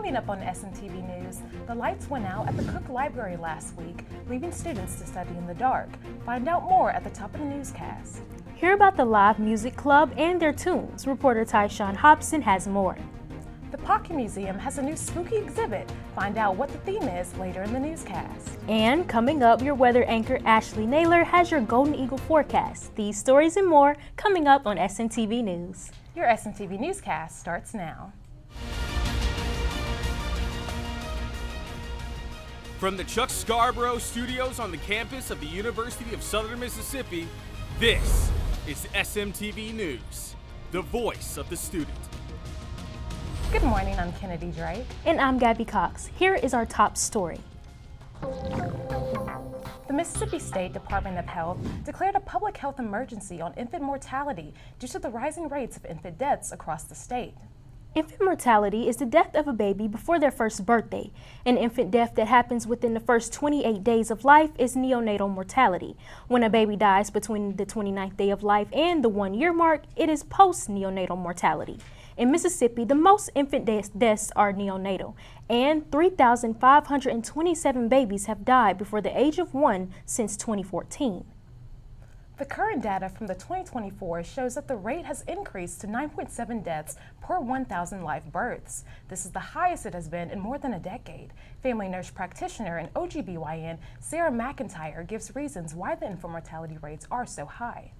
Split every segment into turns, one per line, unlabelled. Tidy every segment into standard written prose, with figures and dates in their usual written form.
Coming up on SMTV News, the lights went out at the Cook Library last week, leaving students to study in the dark. Find out more at the top of the newscast.
Hear about the live music club and their tunes. Reporter Tyshawn Hobson has more.
The Pocket Museum has a new spooky exhibit. Find out what the theme is later in the newscast.
And coming up, your weather anchor Ashley Naylor has your Golden Eagle forecast. These stories and more coming up on SMTV News.
Your SMTV newscast starts now.
From the Chuck Scarborough Studios on the campus of the University of Southern Mississippi, this is SMTV News, the voice of the student.
Good morning, I'm Kennedy Drake.
And I'm Gabby Cox. Here is our top story.
The Mississippi State Department of Health declared a public health emergency on infant mortality due to the rising rates of infant deaths across the state.
Infant mortality is the death of a baby before their first birthday. An infant death that happens within the first 28 days of life is neonatal mortality. When a baby dies between the 29th day of life and the 1-year mark, it is post-neonatal mortality. In Mississippi, the most infant deaths are neonatal, and 3,527 babies have died before the age of 1 since 2014.
The current data from the 2024 shows that the rate has increased to 9.7 deaths per 1,000 live births. This is the highest it has been in more than a decade. Family nurse practitioner and OGBYN Sarah McIntyre gives reasons why the infant mortality rates are so high.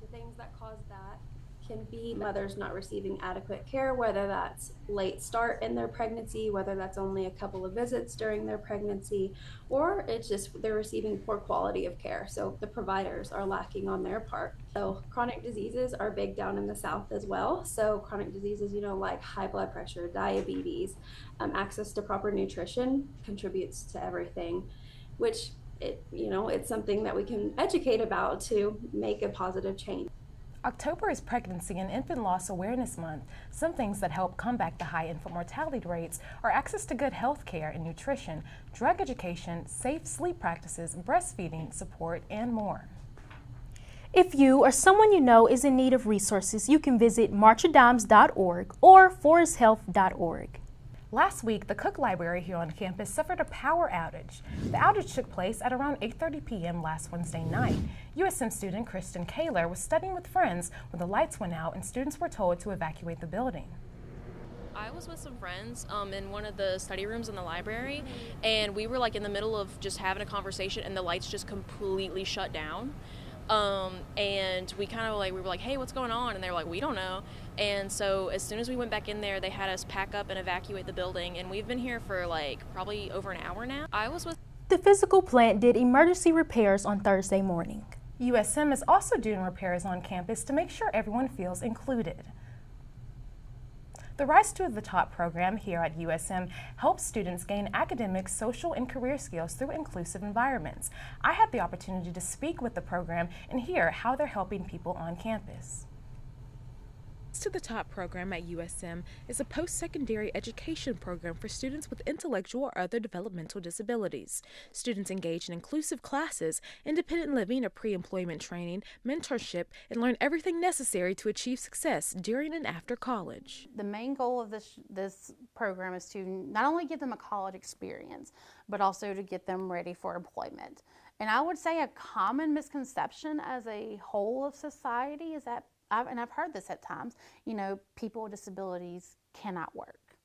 The things that cause that can be mothers not receiving adequate care, whether that's late start in their pregnancy, whether that's only a couple of visits during their pregnancy, or it's just they're receiving poor quality of care. So the providers are lacking on their part. So chronic diseases are big down in the South as well. So chronic diseases, like high blood pressure, diabetes, access to proper nutrition contributes to everything, which it's something that we can educate about to make a positive change.
October is Pregnancy and Infant Loss Awareness Month. Some things that help combat the high infant mortality rates are access to good health care and nutrition, drug education, safe sleep practices, breastfeeding support, and more.
If you or someone you know is in need of resources, you can visit marchadimes.org or foresthealth.org.
Last week, the Cook Library here on campus suffered a power outage. The outage took place at around 8:30 p.m. last Wednesday night. USM student Kristen Kaler was studying with friends when the lights went out and students were told to evacuate the building.
I was with some friends in one of the study rooms in the library, and we were in the middle of just having a conversation and the lights just completely shut down. And we kind of we were like, hey, what's going on? And they were like, we don't know. And so as soon as we went back in there, they had us pack up and evacuate the building. And we've been here for probably over an hour now. I was with
the physical plant did emergency repairs on Thursday morning.
USM is also doing repairs on campus to make sure everyone feels included. The Rise to the Top program here at USM helps students gain academic, social, and career skills through inclusive environments. I had the opportunity to speak with the program and hear how they're helping people on campus.
Rise to the Top program at USM is a post-secondary education program for students with intellectual or other developmental disabilities. Students engage in inclusive classes, independent living or pre-employment training, mentorship, and learn everything necessary to achieve success during and after college.
The main goal of this program is to not only give them a college experience, but also to get them ready for employment. And I would say a common misconception as a whole of society is that I've heard this at times, people with disabilities cannot work.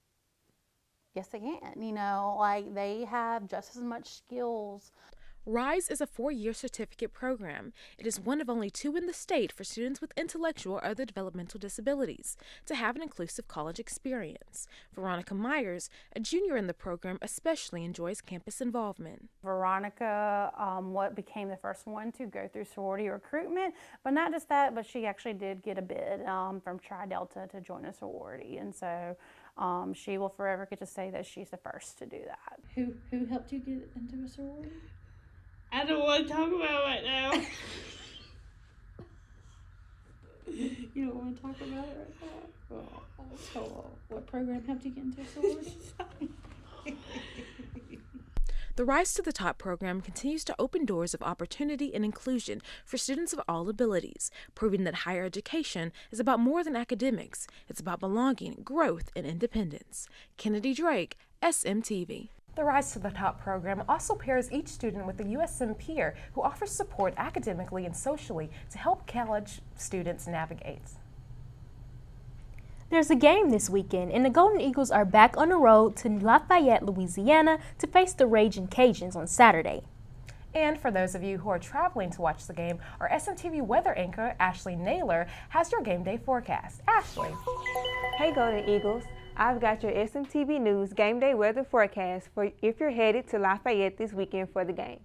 Yes, they can, they have just as much skills.
RISE is a 4-year certificate program. It is one of only 2 in the state for students with intellectual or other developmental disabilities to have an inclusive college experience. Veronica Myers, a junior in the program, especially enjoys campus involvement.
Veronica became the first one to go through sorority recruitment, but not just that, but she actually did get a bid from Tri Delta to join a sorority, and so she will forever get to say that she's the first to do that.
Who helped you get into a sorority? I don't want to talk about it right now. You don't want to talk about it right now? Well, so what program helped you get into a sorority?
The Rise to the Top program continues to open doors of opportunity and inclusion for students of all abilities, proving that higher education is about more than academics. It's about belonging, growth, and independence. Kennedy Drake, SMTV.
The Rise to the Top program also pairs each student with a USM peer who offers support academically and socially to help college students navigate.
There's a game this weekend, and the Golden Eagles are back on the road to Lafayette, Louisiana to face the Ragin' Cajuns on Saturday.
And for those of you who are traveling to watch the game, our SMTV weather anchor, Ashley Naylor, has your game day forecast. Ashley.
Hey Golden Eagles, I've got your SMTV News game day weather forecast for if you're headed to Lafayette this weekend for the game.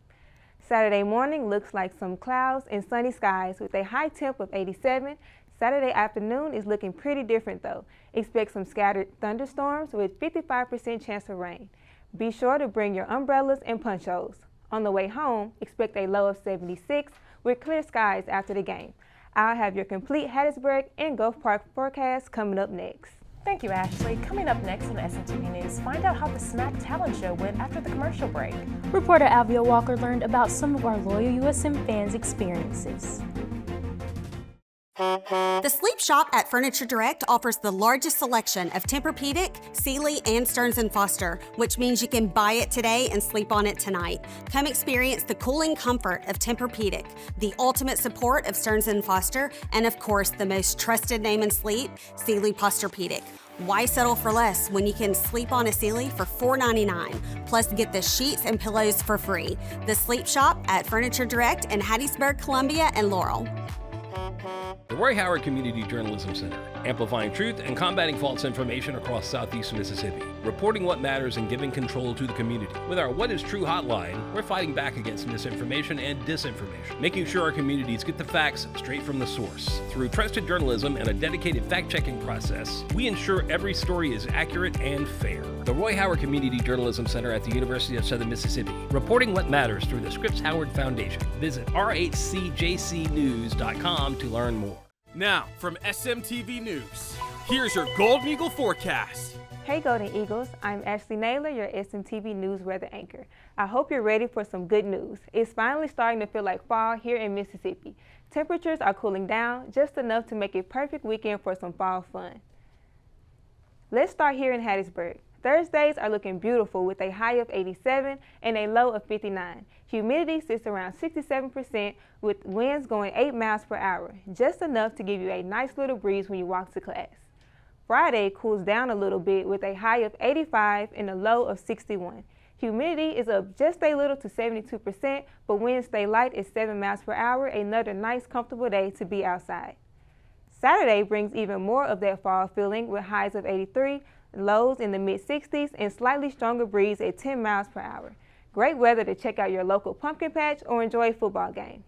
Saturday morning looks like some clouds and sunny skies with a high temp of 87. Saturday afternoon is looking pretty different though. Expect some scattered thunderstorms with 55% chance of rain. Be sure to bring your umbrellas and ponchos. On the way home, expect a low of 76 with clear skies after the game. I'll have your complete Hattiesburg and Gulf Park forecast coming up next.
Thank you, Ashley. Coming up next on SMTV News, find out how the Smack Talent Show went after the commercial break.
Reporter Alvia Walker learned about some of our loyal USM fans' experiences.
The Sleep Shop at Furniture Direct offers the largest selection of Tempur-Pedic, Sealy, and Stearns & Foster, which means you can buy it today and sleep on it tonight. Come experience the cooling comfort of Tempur-Pedic, the ultimate support of Stearns & Foster, and of course, the most trusted name in sleep, Sealy Posturepedic. Why settle for less when you can sleep on a Sealy for $4.99, plus get the sheets and pillows for free? The Sleep Shop at Furniture Direct in Hattiesburg, Columbia, and Laurel.
The Roy Howard Community Journalism Center, amplifying truth and combating false information across Southeast Mississippi, reporting what matters and giving control to the community. With our What is True hotline, we're fighting back against misinformation and disinformation, making sure our communities get the facts straight from the source. Through trusted journalism and a dedicated fact-checking process, we ensure every story is accurate and fair. The Roy Howard Community Journalism Center at the University of Southern Mississippi, reporting what matters through the Scripps Howard Foundation. Visit rhcjcnews.com to learn more.
Now, from SMTV News, here's your Golden Eagle forecast.
Hey Golden Eagles, I'm Ashley Naylor, your SMTV News weather anchor. I hope you're ready for some good news. It's finally starting to feel like fall here in Mississippi. Temperatures are cooling down just enough to make a perfect weekend for some fall fun. Let's start here in Hattiesburg. Thursdays are looking beautiful with a high of 87 and a low of 59. Humidity sits around 67% with winds going 8 miles per hour, just enough to give you a nice little breeze when you walk to class. Friday cools down a little bit with a high of 85 and a low of 61. Humidity is up just a little to 72%, but winds stay light at 7 miles per hour, another nice comfortable day to be outside. Saturday brings even more of that fall feeling with highs of 83, lows in the mid-60s, and slightly stronger breeze at 10 miles per hour. Great weather to check out your local pumpkin patch or enjoy a football game.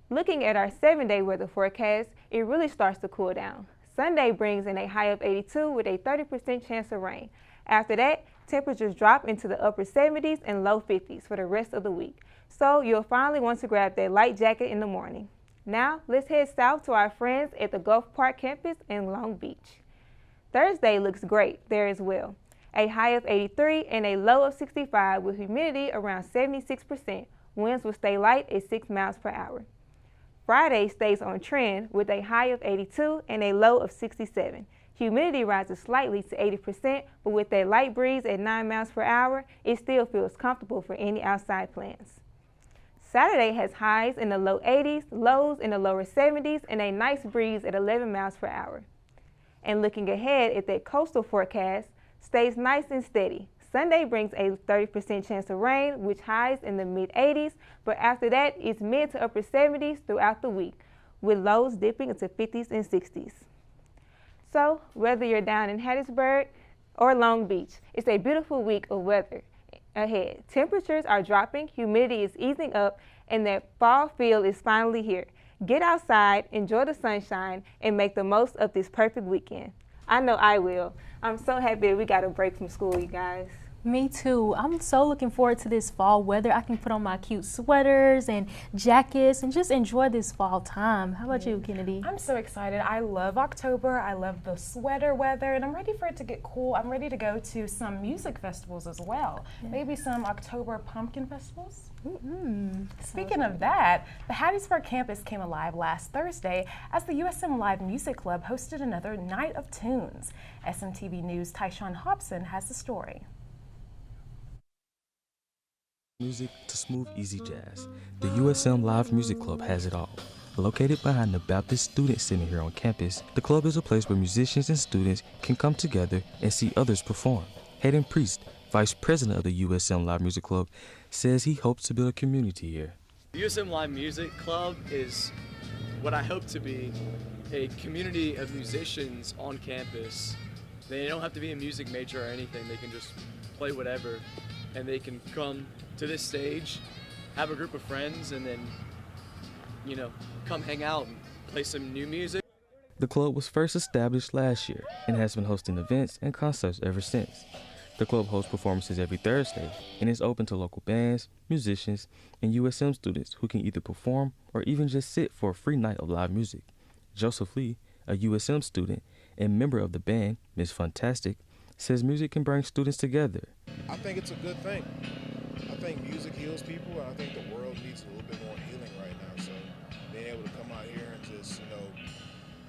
Looking at our 7-day weather forecast, it really starts to cool down. Sunday brings in a high of 82 with a 30% chance of rain. After that, temperatures drop into the upper 70s and low 50s for the rest of the week. So you'll finally want to grab that light jacket in the morning. Now, let's head south to our friends at the Gulf Park campus in Long Beach. Thursday looks great there as well. A high of 83 and a low of 65 with humidity around 76%. Winds will stay light at 6 miles per hour. Friday stays on trend with a high of 82 and a low of 67. Humidity rises slightly to 80%, but with a light breeze at 9 miles per hour, it still feels comfortable for any outside plans. Saturday has highs in the low 80s, lows in the lower 70s, and a nice breeze at 11 miles per hour. And looking ahead at that coastal forecast, stays nice and steady. Sunday brings a 30% chance of rain, which highs in the mid-80s, but after that, it's mid to upper 70s throughout the week, with lows dipping into 50s and 60s. So, whether you're down in Hattiesburg or Long Beach, it's a beautiful week of weather ahead. Temperatures are dropping, humidity is easing up, and that fall feel is finally here. Get outside, enjoy the sunshine, and make the most of this perfect weekend. I know I will. I'm so happy that we got a break from school, you guys.
Me too. I'm so looking forward to this fall weather. I can put on my cute sweaters and jackets and just enjoy this fall time. How about you, Kennedy?
I'm so excited. I love October. I love the sweater weather, and I'm ready for it to get cool. I'm ready to go to some music festivals as well. Yeah. Maybe some October pumpkin festivals. Speaking of that, the Hattiesburg campus came alive last Thursday as the USM Live Music Club hosted another Night of Tunes. SMTV News' Tyshawn Hobson has the story.
Music to smooth, easy jazz. The USM Live Music Club has it all. Located behind the Baptist Student Center here on campus, the club is a place where musicians and students can come together and see others perform. Hayden Priest, Vice President of the USM Live Music Club, says he hopes to build a community here.
The USM Live Music Club is what I hope to be, a community of musicians on campus. They don't have to be a music major or anything, they can just play whatever, and they can come to this stage, have a group of friends, and then, you know, come hang out and play some new music.
The club was first established last year and has been hosting events and concerts ever since. The club hosts performances every Thursday and is open to local bands, musicians, and USM students who can either perform or even just sit for a free night of live music. Joseph Lee, a USM student and member of the band, Miss Fantastic, says music can bring students together.
I think it's a good thing. I think music heals people, and I think the world needs a little bit more healing right now. So being able to come out here and just, you know,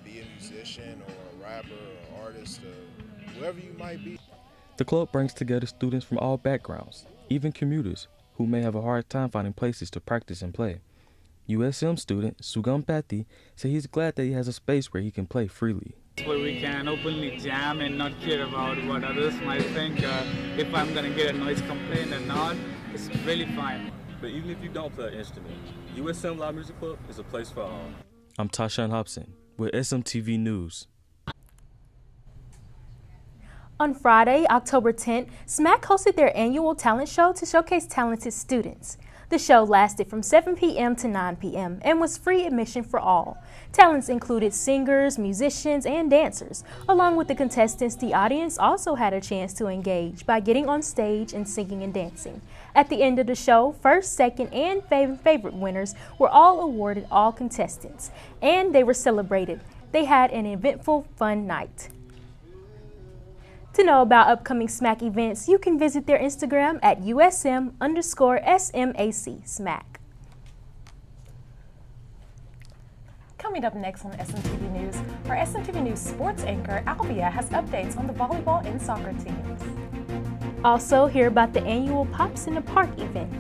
be a musician or a rapper or artist or whoever you might be.
The club brings together students from all backgrounds, even commuters who may have a hard time finding places to practice and play. USM student Sugam Patti said he's glad that he has a space where he can play freely.
Where we can openly jam and not care about what others might think, if I'm going to get a noise complaint or not, it's really fine.
But even if you don't play an instrument, USM Live Music Club is a place for all.
I'm Tyshawn Hobson with SMTV News.
On Friday, October 10th, SMAC hosted their annual talent show to showcase talented students. The show lasted from 7 p.m. to 9 p.m. and was free admission for all. Talents included singers, musicians, and dancers. Along with the contestants, the audience also had a chance to engage by getting on stage and singing and dancing. At the end of the show, first, second, and favorite winners were all awarded all contestants, and they were celebrated. They had an eventful, fun night. To know about upcoming SMAC events, you can visit their Instagram at USM_SMAC SMAC.
Coming up next on SMTV News, our SMTV News sports anchor, Albia, has updates on the volleyball and soccer teams.
Also, hear about the annual Pops in the Park event.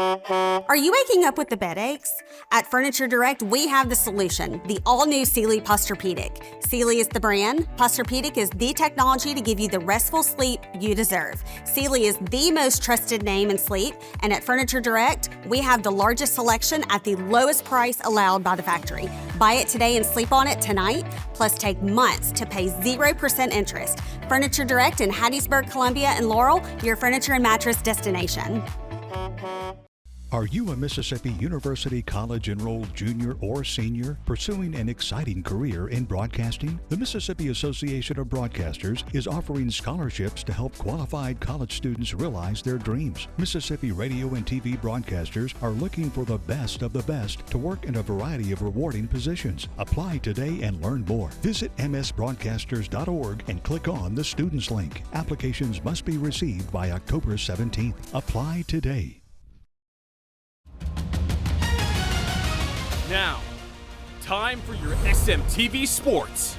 Are you waking up with the bed aches? At Furniture Direct, we have the solution, the all-new Sealy Posturepedic. Sealy is the brand. Posturepedic is the technology to give you the restful sleep you deserve. Sealy is the most trusted name in sleep, and at Furniture Direct, we have the largest selection at the lowest price allowed by the factory. Buy it today and sleep on it tonight, plus take months to pay 0% interest. Furniture Direct in Hattiesburg, Columbia, and Laurel, your furniture and mattress destination.
Are you a Mississippi University College enrolled junior or senior pursuing an exciting career in broadcasting? The Mississippi Association of Broadcasters is offering scholarships to help qualified college students realize their dreams. Mississippi radio and TV broadcasters are looking for the best of the best to work in a variety of rewarding positions. Apply today and learn more. Visit msbroadcasters.org and click on the Students link. Applications must be received by October 17th. Apply today.
Now, time for your SMTV Sports.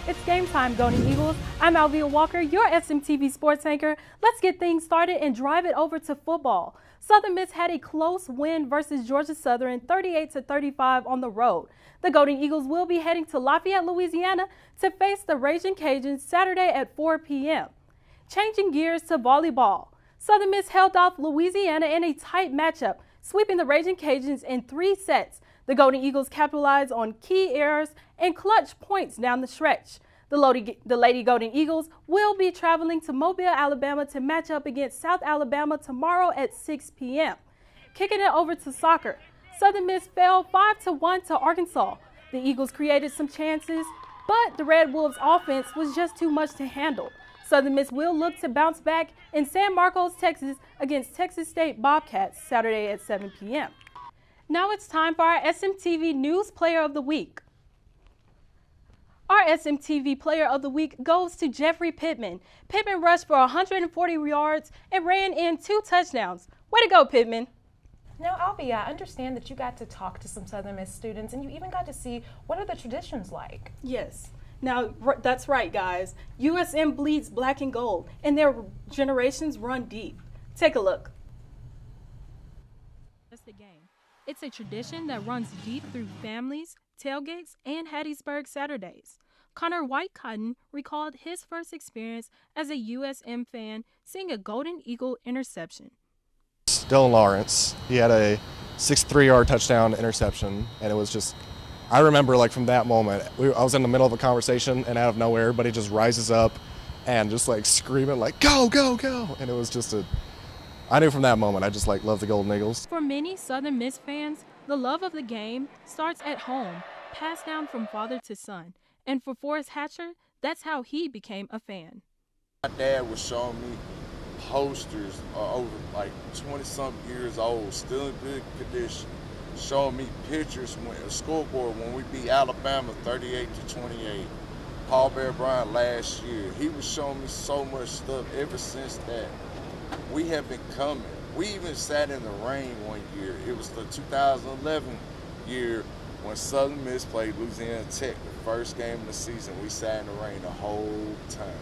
It's game time, Golden Eagles. I'm Alvia Walker, your SMTV Sports anchor. Let's get things started and drive it over to football. Southern Miss had a close win versus Georgia Southern, 38-35 on the road. The Golden Eagles will be heading to Lafayette, Louisiana to face the Ragin' Cajuns Saturday at 4 p.m. Changing gears to volleyball. Southern Miss held off Louisiana in a tight matchup, sweeping the Ragin' Cajuns in 3 sets. The Golden Eagles capitalized on key errors and clutch points down the stretch. The Lady Golden Eagles will be traveling to Mobile, Alabama to match up against South Alabama tomorrow at 6 p.m. Kicking it over to soccer. Southern Miss fell 5-1 to Arkansas. The Eagles created some chances, but the Red Wolves offense was just too much to handle. Southern Miss will look to bounce back in San Marcos, Texas against Texas State Bobcats Saturday at 7 p.m. Now it's time for our SMTV News Player of the Week. Our SMTV Player of the Week goes to Jeffrey Pittman. Pittman rushed for 140 yards and ran in 2 touchdowns. Way to go, Pittman.
Now, Albie, I understand that you got to talk to some Southern Miss students and you even got to see what are the traditions like.
Yes. Now, that's right, guys. USM bleeds black and gold, and their generations run deep. Take a look. That's the game. It's a tradition that runs deep through families, tailgates, and Hattiesburg Saturdays. Connor Whitecotton recalled his first experience as a USM fan seeing a Golden Eagle interception.
Dylan Lawrence, he had a 63-yard touchdown interception, and it was just, I remember like from that moment, I was in the middle of a conversation and out of nowhere, everybody just rises up and just like screaming like, go, go, go. And it was just I knew from that moment, I just like love the Golden Eagles.
For many Southern Miss fans, the love of the game starts at home, passed down from father to son. And for Forrest Hatcher, that's how he became a fan.
My dad was showing me posters over like 20-something years old, still in good condition, showing me pictures when a scoreboard when we beat Alabama 38-28. Paul Bear Bryant last year, he was showing me so much stuff ever since that. We have been coming. We even sat in the rain one year. It was the 2011 year when Southern Miss played Louisiana Tech, the first game of the season. We sat in the rain the whole time.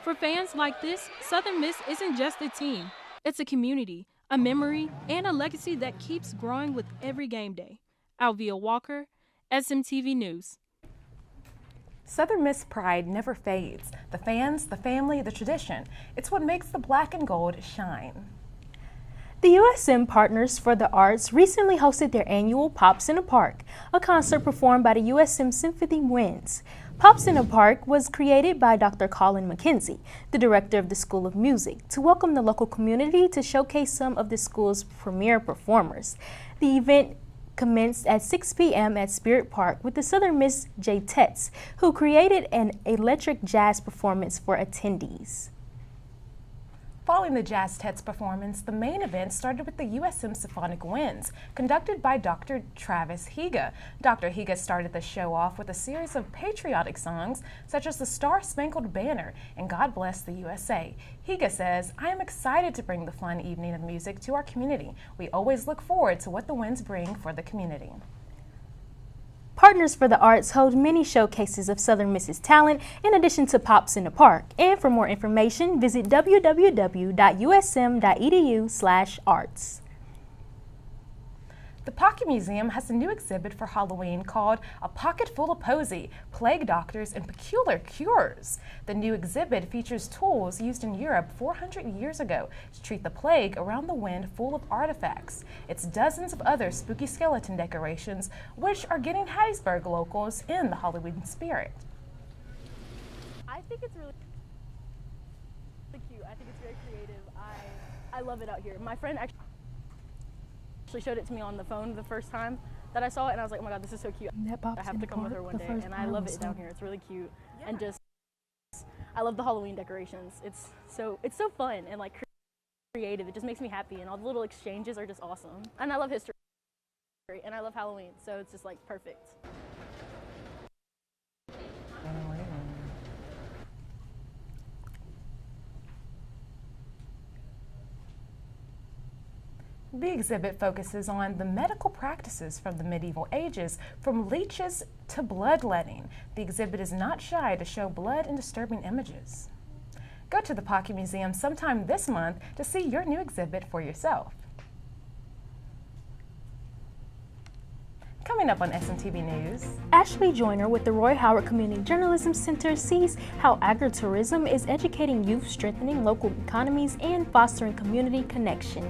For fans like this, Southern Miss isn't just a team. It's a community, a memory, and a legacy that keeps growing with every game day. Alvia Walker, SMTV News.
Southern Miss pride never fades. The fans, the family, the tradition. It's what makes the black and gold shine.
The USM Partners for the Arts recently hosted their annual Pops in a Park, a concert performed by the USM Symphony Winds. Pops in a Park was created by Dr. Colin McKenzie, the director of the School of Music, to welcome the local community to showcase some of the school's premier performers. The event commenced at 6 p.m. at Spirit Park with the Southern Miss J-Tets, who created an electric jazz performance for attendees.
Following the Jazz Tets performance, the main event started with the USM Symphonic Winds, conducted by Dr. Travis Higa. Dr. Higa started the show off with a series of patriotic songs, such as the Star-Spangled Banner and God Bless the USA. Higa says, I am excited to bring the fun evening of music to our community. We always look forward to what the Winds bring for the community.
Partners for the Arts hold many showcases of Southern Miss's talent in addition to Pops in the Park. And for more information, visit www.usm.edu/arts.
The Pocket Museum has a new exhibit for Halloween called A Pocket Full of Posy, Plague Doctors and Peculiar Cures. The new exhibit features tools used in Europe 400 years ago to treat the plague around the wind, full of artifacts. It's dozens of other spooky skeleton decorations, which are getting Hattiesburg locals in the Halloween spirit.
I think it's really cute. I think it's very creative. I love it out here. My friend actually showed it to me on the phone the first time that I saw it, and I was like, oh my god, this is so cute. I have to come with her one day, and I love it down here. It's really cute, and just I love the Halloween decorations. It's so fun and like creative. It just makes me happy, and all the little exchanges are just awesome. And I love history, and I love Halloween, so it's just like perfect.
The exhibit focuses on the medical practices from the medieval ages, from leeches to bloodletting. The exhibit is not shy to show blood and disturbing images. Go to the Pocket Museum sometime this month to see your new exhibit for yourself. Coming up on SMTV News.
Ashley Joyner with the Roy Howard Community Journalism Center sees how agritourism is educating youth, strengthening local economies, and fostering community connection.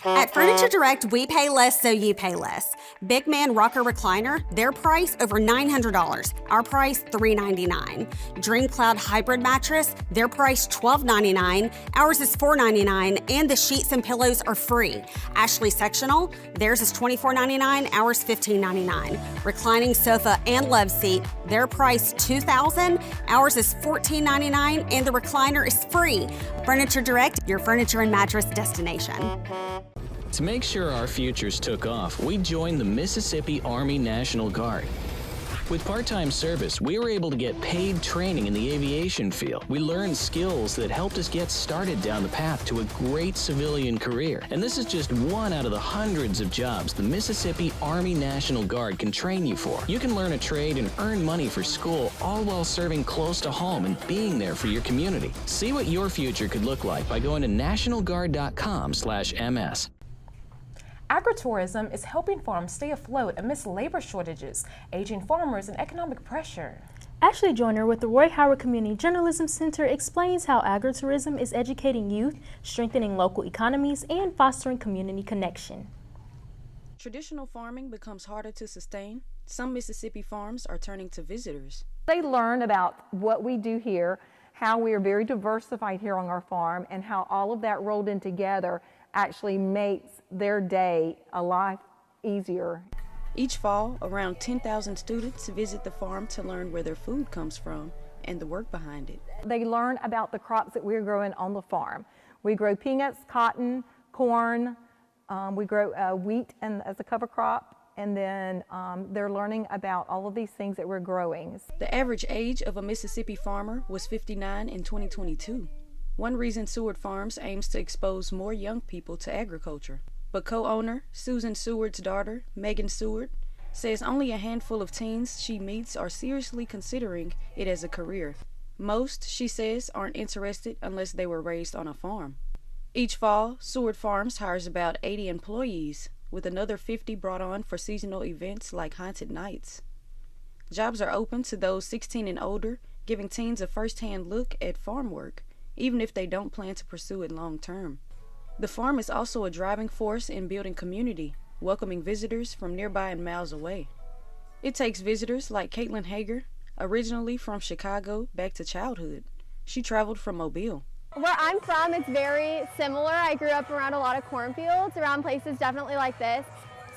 At Furniture Direct, we pay less so you pay less. Big Man Rocker Recliner, their price over $900. Our price $399. Dream Cloud Hybrid Mattress, their price $1299. Ours is $499, and the sheets and pillows are free. Ashley Sectional, theirs is $24.99. Ours $15.99. Reclining Sofa and Love Seat, their price $2,000. Ours is $14.99, and the recliner is free. Furniture Direct, your furniture and mattress destination.
To make sure our futures took off, we joined the Mississippi Army National Guard. With part-time service, we were able to get paid training in the aviation field. We learned skills that helped us get started down the path to a great civilian career. And this is just one out of the hundreds of jobs the Mississippi Army National Guard can train you for. You can learn a trade and earn money for school, all while serving close to home and being there for your community. See what your future could look like by going to nationalguard.com/ms.
Agritourism is helping farms stay afloat amidst labor shortages, aging farmers, and economic pressure.
Ashley Joyner with the Roy Howard Community Journalism Center explains how agritourism is educating youth, strengthening local economies, and fostering community connection.
Traditional farming becomes harder to sustain. Some Mississippi farms are turning to visitors.
They learn about what we do here, how we are very diversified here on our farm, and how all of that rolled in together actually makes their day a lot easier.
Each fall, around 10,000 students visit the farm to learn where their food comes from and the work behind it.
They learn about the crops that we're growing on the farm. We grow peanuts, cotton, corn, we grow wheat as a cover crop, and then they're learning about all of these things that we're growing.
The average age of a Mississippi farmer was 59 in 2022. One reason Seward Farms aims to expose more young people to agriculture. But co-owner Susan Seward's daughter, Megan Seward, says only a handful of teens she meets are seriously considering it as a career. Most, she says, aren't interested unless they were raised on a farm. Each fall, Seward Farms hires about 80 employees, with another 50 brought on for seasonal events like Haunted Nights. Jobs are open to those 16 and older, giving teens a first-hand look at farm work, even if they don't plan to pursue it long term. The farm is also a driving force in building community, welcoming visitors from nearby and miles away. It takes visitors like Caitlin Hager, originally from Chicago, back to childhood. She traveled from Mobile.
Where I'm from, it's very similar. I grew up around a lot of cornfields, around places definitely like this.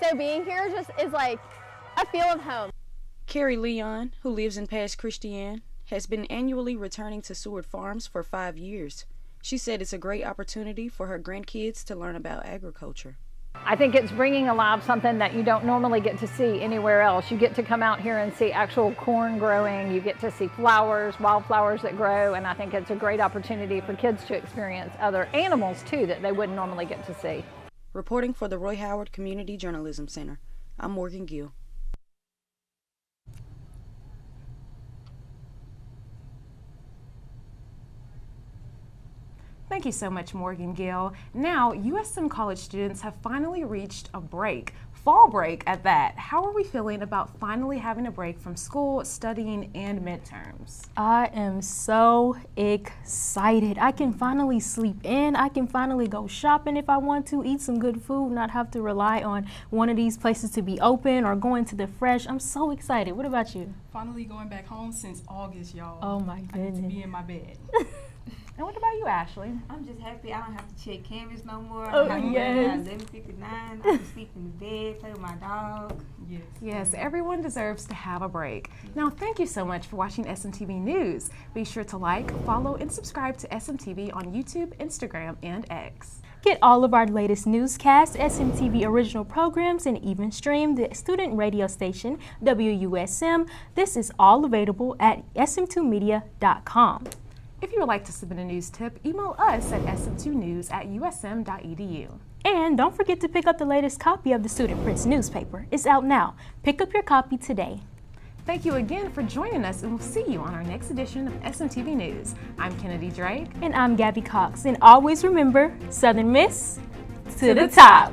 So being here just is like a feel of home.
Carrie Leon, who lives in Pass Christian, has been annually returning to Seward Farms for 5 years. She said it's a great opportunity for her grandkids to learn about agriculture.
I think it's bringing alive something that you don't normally get to see anywhere else. You get to come out here and see actual corn growing. You get to see flowers, wildflowers that grow, and I think it's a great opportunity for kids to experience other animals too that they wouldn't normally get to see.
Reporting for the Roy Howard Community Journalism Center, I'm Morgan Gill.
Thank you so much, Morgan Gill. Now, USM college students have finally reached a break, fall break at that. How are we feeling about finally having a break from school, studying, and midterms?
I am so excited. I can finally sleep in. I can finally go shopping if I want to, eat some good food, not have to rely on one of these places to be open or going to the fresh. I'm so excited. What about you?
Finally going back home since August, y'all.
Oh my goodness.
I need to be in my bed.
And what about you, Ashley?
I'm just happy I don't have to check canvas no more.
Oh,
I have
yes.
11:59. I can sleep in the bed, play with my dog.
Yes.
Yes, everyone deserves to have a break. Now, thank you so much for watching SMTV News. Be sure to like, follow, and subscribe to SMTV on YouTube, Instagram, and X.
Get all of our latest newscasts, SMTV original programs, and even stream the student radio station, WUSM. This is all available at sm2media.com.
If you would like to submit a news tip, email us at sm2news@usm.edu.
And don't forget to pick up the latest copy of the Student Prince newspaper. It's out now. Pick up your copy today.
Thank you again for joining us, and we'll see you on our next edition of SMTV News. I'm Kennedy Drake.
And I'm Gabby Cox. And always remember, Southern Miss to the top.